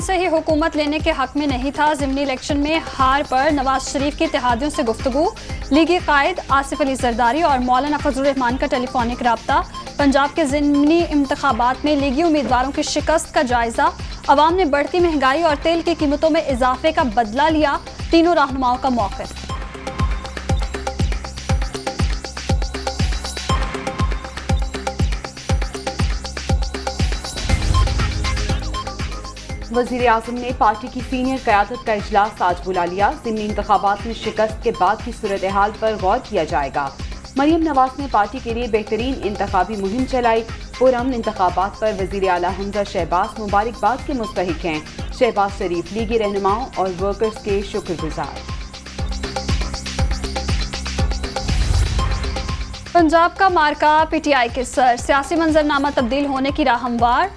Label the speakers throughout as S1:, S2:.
S1: से ही हुकूमत लेने के हक में नहीं था। ज़िमनी इलेक्शन में हार पर नवाज शरीफ के इत्तेहादियों से गुफ्तगू। लीगी कायद आसिफ अली जरदारी और मौलाना फजलुर रहमान का टेलीफोनिक राब्ता। पंजाब के ज़िमनी इंतखाबात में लीगी उम्मीदवारों की शिकस्त का जायजा। अवाम ने बढ़ती महंगाई और तेल की कीमतों में इजाफे का बदला लिया। तीनों रहनुमाओं का मौक़िफ़।
S2: वज़ीर आज़म ने पार्टी की सीनियर क़यादत का इजलास आज बुला लिया। ज़िमनी इंतखाबात में शिकस्त के बाद की सूरत हाल पर गौर किया जाएगा। मरियम नवाज ने पार्टी के लिए बेहतरीन इंतखाबी मुहिम चलाई। पुरअमन इंतखाबात पर वज़ीर आला हमजा शहबाज मुबारकबाद के मुस्तहिक हैं। शहबाज शरीफ लीगी रहनुमाओं और वर्कर्स के शुक्रगुजार।
S1: पंजाब का मार्का PTI के सर। सियासी मंजरनामा तब्दील होने की राह हमवार।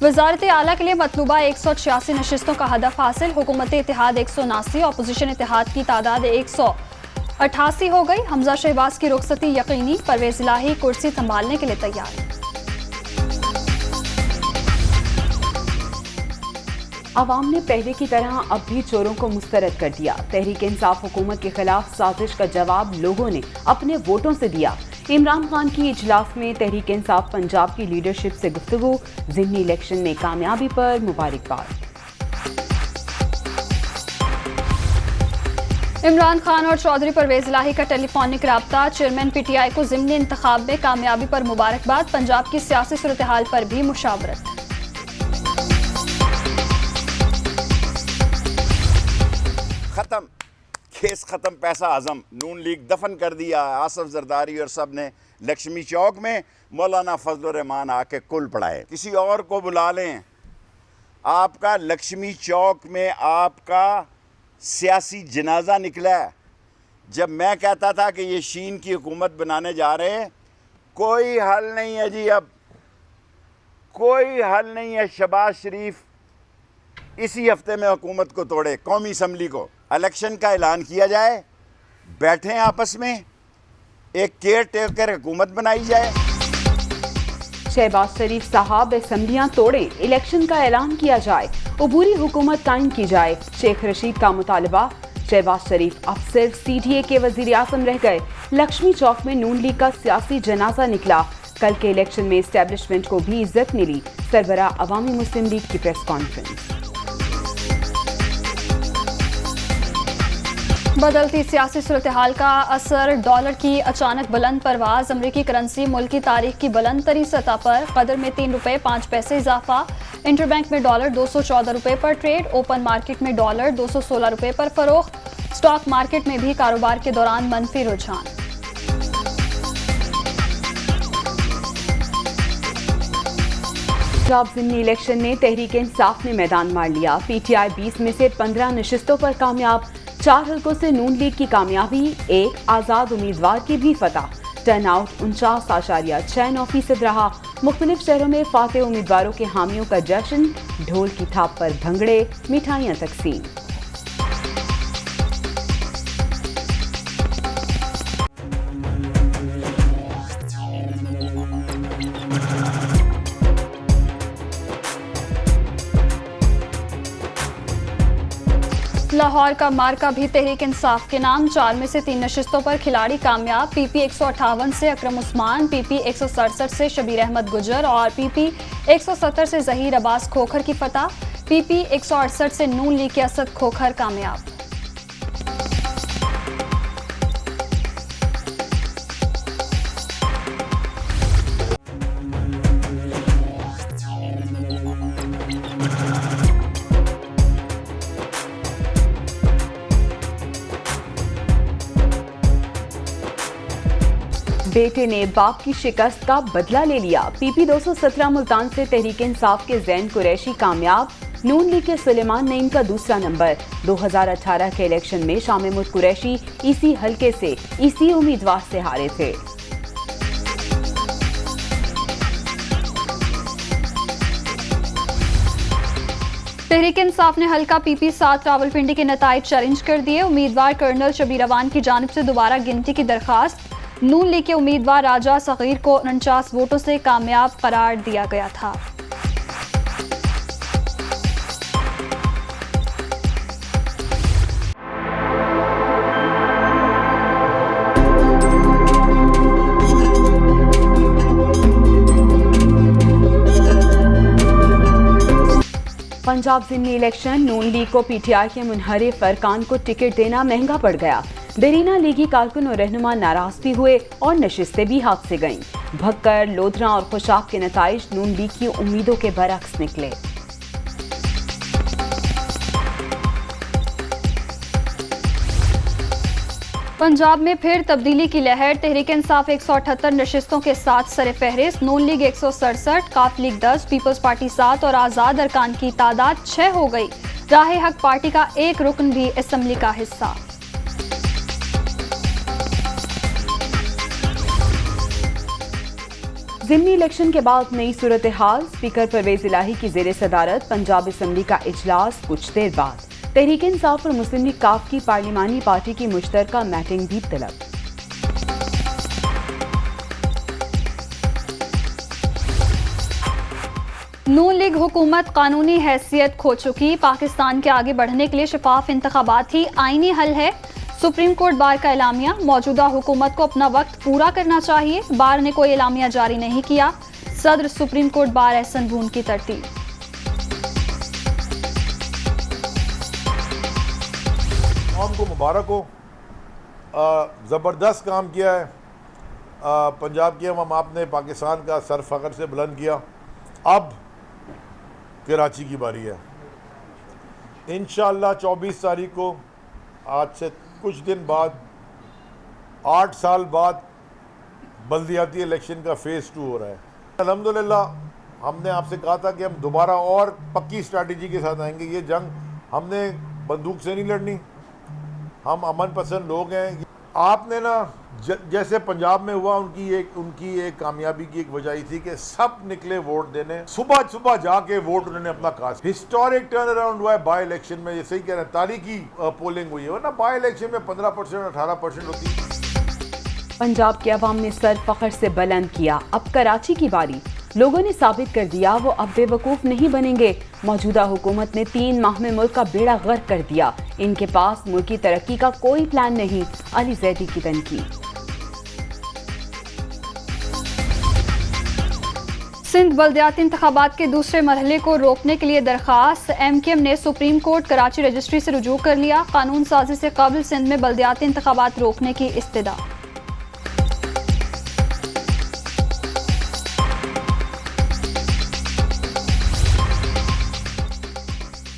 S1: वजारत आला के लिए मतलूबा 186 नशिस्तों का हदफ हासिल। हुकूमती इत्तेहाद 179, अपोजिशन इत्तेहाद की तादाद 188 हो गई। हमजा शहबाज की रुखसती यकीनी। परवेज इलाही कुर्सी संभालने के लिए तैयार।
S2: आवाम ने पहले की तरह अब भी चोरों को मुस्तरद कर दिया। तहरीक इंसाफ हुकूमत के खिलाफ साजिश का जवाब लोगों ने अपने वोटों से दिया। इमरान खान की इजलास में तहरीक इंसाफ पंजाब की लीडरशिप से गुफ्तगू। ज़िमनी इलेक्शन में कामयाबी पर मुबारकबाद।
S1: इमरान खान और चौधरी परवेज इलाही का टेलीफोनिक राब्ता। चेयरमैन PTI को ज़िमनी इंतखाब में कामयाबी पर मुबारकबाद। पंजाब की सियासी सूरत हाल पर भी मुशावरत।
S3: खत्म केस खत्म, पैसा आजम। नून लीग दफन कर दिया। आसिफ जरदारी और सब ने लक्ष्मी चौक में मौलाना फजलुर रहमान आके कुल पढ़ाए। किसी और को बुला लें। आपका लक्ष्मी चौक में आपका सियासी जनाजा निकला है। जब मैं कहता था कि ये शीन की हुकूमत बनाने जा रहे हैं, कोई हल नहीं है जी, अब कोई हल नहीं है। शहबाज शरीफ इसी हफ्ते में हुकूमत को तोड़े। कौमी असम्बली को इलेक्शन का ऐलान किया जाए, बैठें आपस में, एक केयर टेकर हुकूमत बनाई जाए।
S2: शहबाज शरीफ साहब असम्बलियां तोड़ें, इलेक्शन का ऐलान किया जाए, अबूरी हुकूमत कायम की जाए। शेख रशीद का मुतालबा। शहबाज शरीफ अब सिर्फ CDA के वज़ीर आज़म रह गए। लक्ष्मी चौक में नून लीग का सियासी जनाजा निकला। कल के इलेक्शन में इस्टेब्लिशमेंट को भी इज्जत मिली। सरबराह अवामी मुस्लिम लीग की प्रेस कॉन्फ्रेंस।
S1: बदलती सियासी सूरत हाल का असर। डॉलर की अचानक बुलंद परवाज। अमरीकी करेंसी मुल्क की तारीख की बुलंद तरी सतह पर। कदर में 3 रुपये 5 पैसे इजाफा। इंटरबैंक में डॉलर 214 रुपये पर ट्रेड। ओपन मार्केट में डॉलर 216 रुपये पर फरोख्त। स्टॉक मार्केट में भी कारोबार के दौरान मनफी रुझान।
S2: पंजाब ज़िमनी इलेक्शन में तहरीक इंसाफ ने मैदान मार लिया। PTI 20 में से 15 नशिस्तों पर कामयाब। 4 हल्कों से नून लीग की कामयाबी। एक आज़ाद उम्मीदवार की भी फतह। टर्नआउट 49.6% रहा। मुख्तलिफ शहरों में फातेह उम्मीदवारों के हामियों का जश्न। ढोल की थाप पर भंगड़े, मिठाइयाँ तकसीम।
S1: लाहौर का मार्का भी तहरीक इंसाफ के नाम। 4 में से 3 नशिस्तों पर खिलाड़ी कामयाब। PP 158 से अकरम उस्मान, PP 167 से शबीर अहमद गुजर और PP 170 से जहीर अब्बास खोखर की फतह। PP 168 से नून लीग के असद खोखर कामयाब।
S2: बेटे ने बाप की शिकस्त का बदला ले लिया। PP 217 मुल्तान से तहरीक इंसाफ के ज़ैन कुरैशी कामयाब। नून लीग के सुलेमान नईम का दूसरा नंबर। 2018 के इलेक्शन में शाह महमूद कुरैशी इसी हल्के से इसी उम्मीदवार से हारे थे।
S1: तहरीक इंसाफ ने हल्का PP 7 रावलपिंडी के नताइज चैलेंज कर दिए। उम्मीदवार कर्नल शबीर अवान की जानिब से दोबारा गिनती की दरखास्त। नून लीग के उम्मीदवार राजा सगीर को 49 वोटों से कामयाब करार दिया गया था।
S2: पंजाब ज़िमनी इलेक्शन, नून लीग को पीटीआई के मुनहरिफ अरकान को टिकट देना महंगा पड़ गया। देरीना लीगी कारकुन और रहनुमा नाराज भी हुए और नशिस्तें भी हाथ से गईं। भक्कर, लोधरा और खुशाब के नताइज नून लीग की उम्मीदों के बरक्स निकले।
S1: पंजाब में फिर तब्दीली की लहर। तहरीक इंसाफ 178 नशिस्तों के साथ सरे फहरिस्त, नून लीग 167, काफ लीग 10, पीपल्स पार्टी 7 और आज़ाद अरकान की तादाद 6 हो गई। राह हक पार्टी का एक रुकन भी असेंबली का हिस्सा।
S2: ज़िमनी इलेक्शन के बाद नई सूरत हाल। स्पीकर परवेज इलाही की ज़ेर सदारत पंजाब असेंबली का इजलास कुछ देर बाद। तहरीक इंसाफ और मुस्लिम लीग काफ की पार्लिमानी पार्टी की मुश्तरका मीटिंग भी तलब।
S1: नून लीग हुकूमत कानूनी हैसियत खो चुकी। पाकिस्तान के आगे बढ़ने के लिए शफाफ इंतखाबात ही आईनी हल है। सुप्रीम कोर्ट बार का एलामिया। मौजूदा हुकूमत को अपना वक्त पूरा करना चाहिए। बार ने कोई एलामिया जारी नहीं किया। सदर सुप्रीम कोर्ट बार एहसन बून की तरतीब।
S4: आवाम को मुबारक हो। ज़बरदस्त काम किया है पंजाब की अवाम। आपने पाकिस्तान का सर फ़ख्र से बुलंद किया। अब कराची की बारी है। इंशाअल्लाह 24 तारीख को, आज से कुछ दिन बाद, 8 साल बाद बल्दियाती इलेक्शन का फ़ेज़ 2 हो रहा है। अल्हम्दुलिल्लाह हमने आपसे कहा था कि हम दोबारा और पक्की स्ट्रैटेजी के साथ आएंगे। ये जंग हमने बंदूक से नहीं लड़नी, हम अमन पसंद लोग हैं। आपने ना जैसे पंजाब में हुआ, उनकी एक कामयाबी की एक वजह थी कि सब निकले वोट देने। सुबह सुबह जाके वोट उन्होंने अपना कास्ट। हिस्टोरिक टर्न अराउंड हुआ है बाई इलेक्शन में। ये सही कह रहे हैं, तारीखी पोलिंग हुई है। वरना बाई इलेक्शन में 15% 18% होती है।
S2: पंजाब के अवाम ने सर फख्र से बुलंद किया। अब कराची की बारी। लोगों ने साबित कर दिया वो अब बेवकूफ़ नहीं बनेंगे। मौजूदा हुकूमत ने 3 माह में मुल्क का बेड़ा गर्क कर दिया। इनके पास मुल्क की तरक्की का कोई प्लान नहीं। अली जैदी की तनकीद।
S1: सिंध बल्दियाती इंतखाबात के दूसरे मरहले को रोकने के लिए दरख्वास्त। MKM ने सुप्रीम कोर्ट कराची रजिस्ट्री से रुजू कर लिया। कानून साजी से कबल सिंध में बल्दियाती इंतखाबात रोकने की इस्तदा।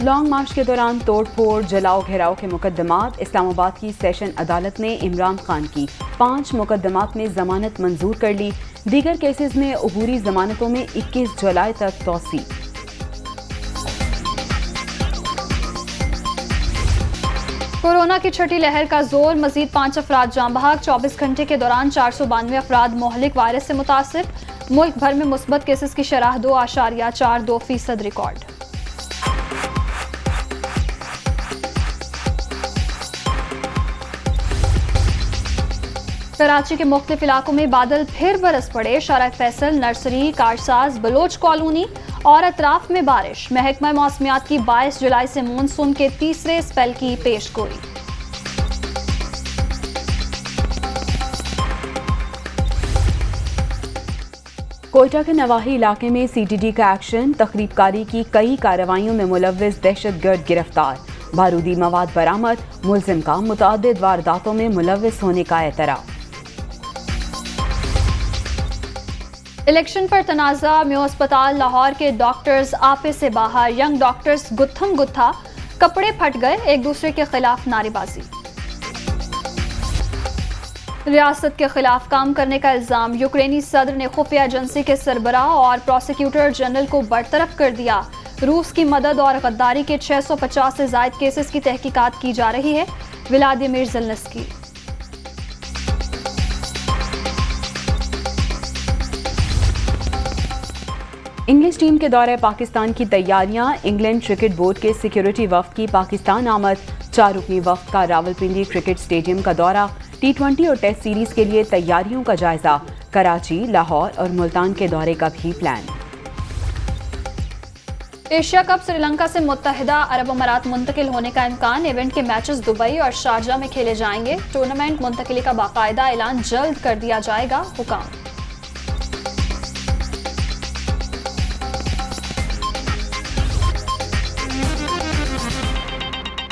S2: लॉन्ग मार्च के दौरान तोड़ फोड़, जलाओ घेराव के मुकदमात। इस्लामाबाद की सेशन अदालत ने इमरान खान की 5 मुकदमात में जमानत मंजूर कर ली। दीगर केसेस में अबूरी जमानतों में 21 जुलाई तक तौसी।
S1: कोरोना की छठी लहर का जोर। मजीद 5 अफराद जाँ बहक। 24 घंटे के दौरान 492 अफराद मोहलिक वायरस से मुतासिर। मुल्क भर में मुस्बत केसेस की शरह 2.42% रिकॉर्ड। कराची के मुख्तलिफ इलाकों में बादल फिर बरस पड़े। शारा फैसल, नर्सरी, कारसाज, बलोच कॉलोनी और अतराफ में बारिश। महकमा मौसमियात की 22 जुलाई से मानसून के तीसरे स्पेल की पेशगोई।
S2: कोयटा के नवाही इलाके में CTD का एक्शन। तखरीबकारी की कई कार्रवाइयों में मुलव्विस दहशतगर्द गिरफ्तार। बारूदी मवाद बरामद। मुलजिम का मुतअद्दिद वारदातों में मुलव्विस होने का एतराफ़।
S1: इलेक्शन पर तनाज़ा। म्यो अस्पताल लाहौर के डॉक्टर्स आपे से बाहर। यंग डॉक्टर्स गुत्थम गुत्था, कपड़े फट गए। एक दूसरे के खिलाफ नारेबाजी। रियासत के खिलाफ काम करने का इल्जाम। यूक्रेनी सदर ने खुफिया एजेंसी के सरबराह और प्रोसिक्यूटर जनरल को बरतरफ कर दिया। रूस की मदद और गद्दारी के 650 से जायद केसेस की तहकीकात की जा रही है। Vladimir Zelensky.
S2: इंग्लिश टीम के दौरे पाकिस्तान की तैयारियां। इंग्लैंड क्रिकेट बोर्ड के सिक्योरिटी वफ्द की पाकिस्तान आमद। 4 रुकनी वफ्द का रावलपिंडी क्रिकेट स्टेडियम का दौरा। T20 और टेस्ट सीरीज के लिए तैयारियों का जायजा। कराची, लाहौर और मुल्तान के दौरे का भी प्लान।
S1: एशिया कप श्रीलंका से मुत्तहिदा अरब अमारात मुंतकिल होने का इम्कान। इवेंट के मैचेस दुबई और शारजा में खेले जाएंगे। टूर्नामेंट मुंतकिली का बाकायदा ऐलान जल्द कर दिया जाएगा। हुकाम।